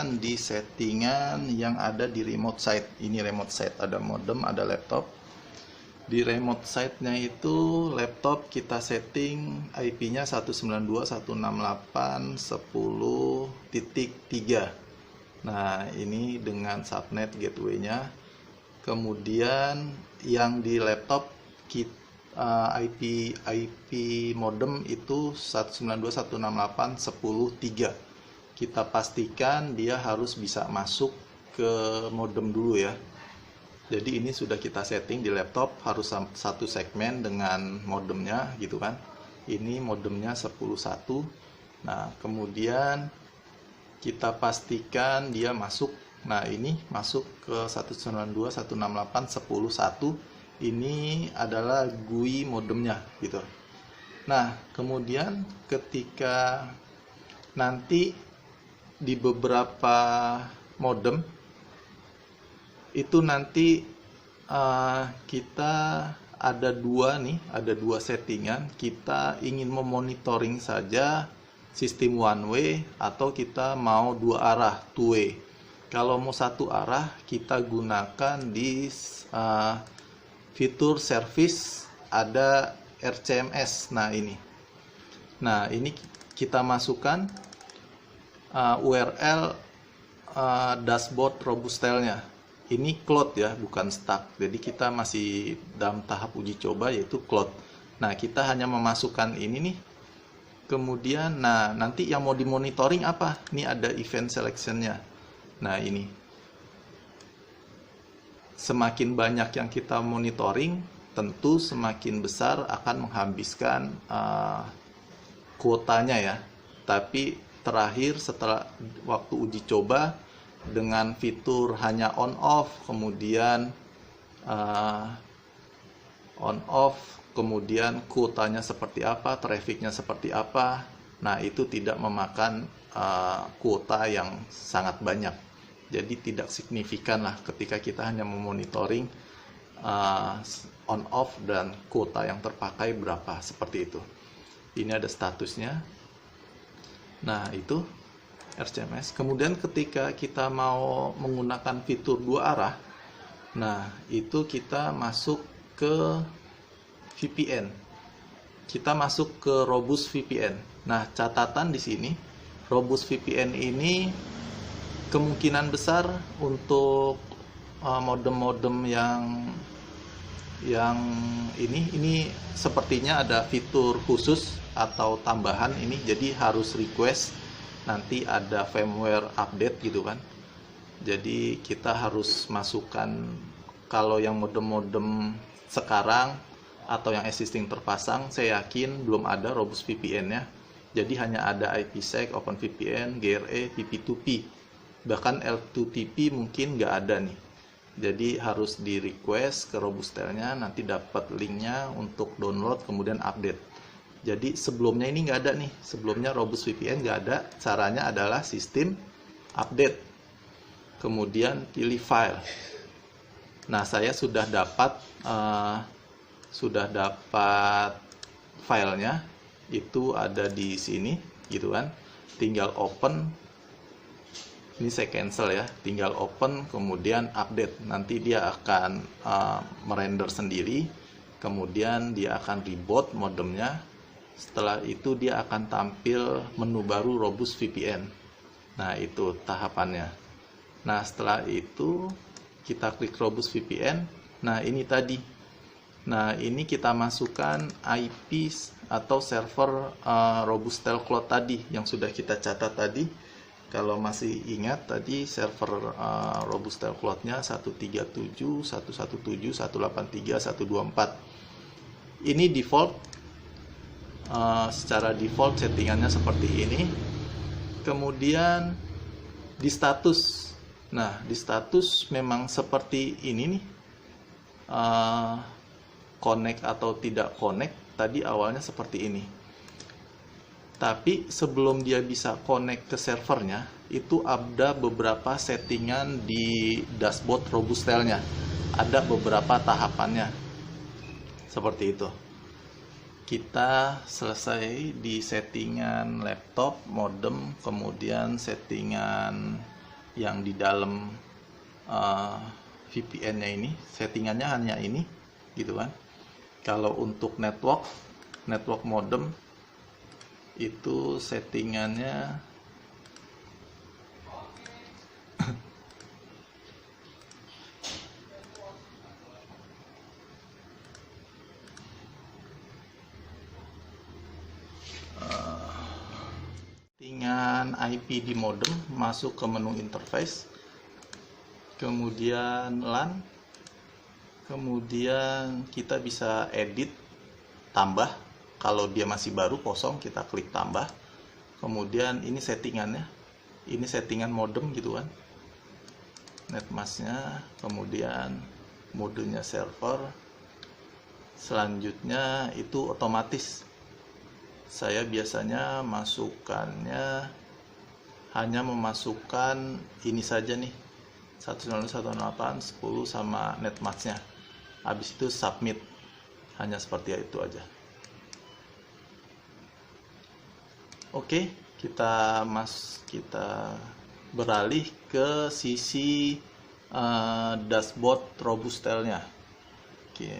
pastikan di settingan yang ada di remote site. Ini remote site, ada modem, ada laptop. Di remote site-nya itu laptop kita setting IP-nya 192.168.10.3. Nah, ini dengan subnet gateway-nya. Kemudian yang di laptop IP modem itu 192.168.10.3. Kita pastikan dia harus bisa masuk ke modem dulu ya. Jadi ini sudah kita setting di laptop, harus satu segmen dengan modemnya gitu kan. Ini modemnya 10.1. Nah, kemudian kita pastikan dia masuk. Nah, ini masuk ke 192.168.10.1. Ini adalah GUI modemnya gitu. Nah, kemudian ketika nanti di beberapa modem itu nanti kita ada dua settingan. Kita ingin memonitoring saja sistem one way atau kita mau dua arah, two way. Kalau mau satu arah, kita gunakan di fitur service ada RCMS. Nah ini kita masukkan URL dashboard Robustel-nya. Ini cloud ya, bukan stack. Jadi kita masih dalam tahap uji coba, yaitu cloud. Nah, kita hanya memasukkan ini nih. Kemudian, nah nanti yang mau dimonitoring apa? Ini ada event selection-nya. Nah, ini. Semakin banyak yang kita monitoring, tentu semakin besar akan menghabiskan kuotanya ya. Tapi terakhir setelah waktu uji coba, dengan fitur hanya on off, kemudian on off, kemudian kuotanya seperti apa, trafficnya seperti apa. Nah, itu tidak memakan kuota yang sangat banyak. Jadi tidak signifikan lah ketika kita hanya memonitoring on off dan kuota yang terpakai berapa, seperti itu. Ini ada statusnya. Nah, itu RCMS. Kemudian ketika kita mau menggunakan fitur dua arah, nah itu kita masuk ke VPN. Kita masuk ke Robust VPN. Nah, catatan di sini, Robust VPN ini kemungkinan besar untuk modem-modem yang ini sepertinya ada fitur khusus atau tambahan ini, jadi harus request. Nanti ada firmware update gitu kan. Jadi kita harus masukkan, kalau yang modem-modem sekarang atau yang existing terpasang, saya yakin belum ada Robust VPN-nya. Jadi hanya ada IPsec, OpenVPN, GRE, PP2P. Bahkan L2TP mungkin nggak ada nih. Jadi harus di request ke Robustel-nya, nanti dapat linknya untuk download kemudian update. Jadi sebelumnya ini nggak ada nih, sebelumnya Robust VPN nggak ada. Caranya adalah sistem update, kemudian pilih file. Nah, saya sudah dapat filenya, itu ada di sini, gitu kan. Tinggal open, ini saya cancel ya. Tinggal open, kemudian update. Nanti dia akan merender sendiri, kemudian dia akan reboot modemnya. Setelah itu dia akan tampil menu baru Robust VPN. Nah, itu tahapannya. Nah, setelah itu kita klik Robust VPN. Nah, ini tadi. Nah, ini kita masukkan IP atau server Robustel Cloud tadi yang sudah kita catat tadi. Kalau masih ingat tadi server Robustel Cloud-nya 137, 117, 183, 124. Ini default. Secara default settingannya seperti ini. Kemudian di status, nah di status memang seperti ini nih, connect atau tidak connect. Tadi awalnya seperti ini, tapi sebelum dia bisa connect ke servernya, itu ada beberapa settingan di dashboard Robustel-nya. Ada beberapa tahapannya seperti itu. Kita selesai di settingan laptop, modem, kemudian settingan yang di dalam VPN-nya ini, settingannya hanya ini gitu kan. Kalau untuk network modem itu settingannya settingan IP di modem, masuk ke menu interface, kemudian LAN, kemudian kita bisa edit, tambah. Kalau dia masih baru kosong, kita klik tambah. Kemudian ini settingannya, ini settingan modem gitu kan, netmasknya, kemudian modenya server. Selanjutnya itu otomatis. Saya biasanya masukkannya hanya memasukkan ini saja nih, 192.168.10 sama netmasknya. Habis itu submit, hanya seperti itu aja. Oke, kita beralih ke sisi dashboard Robustel-nya. Oke.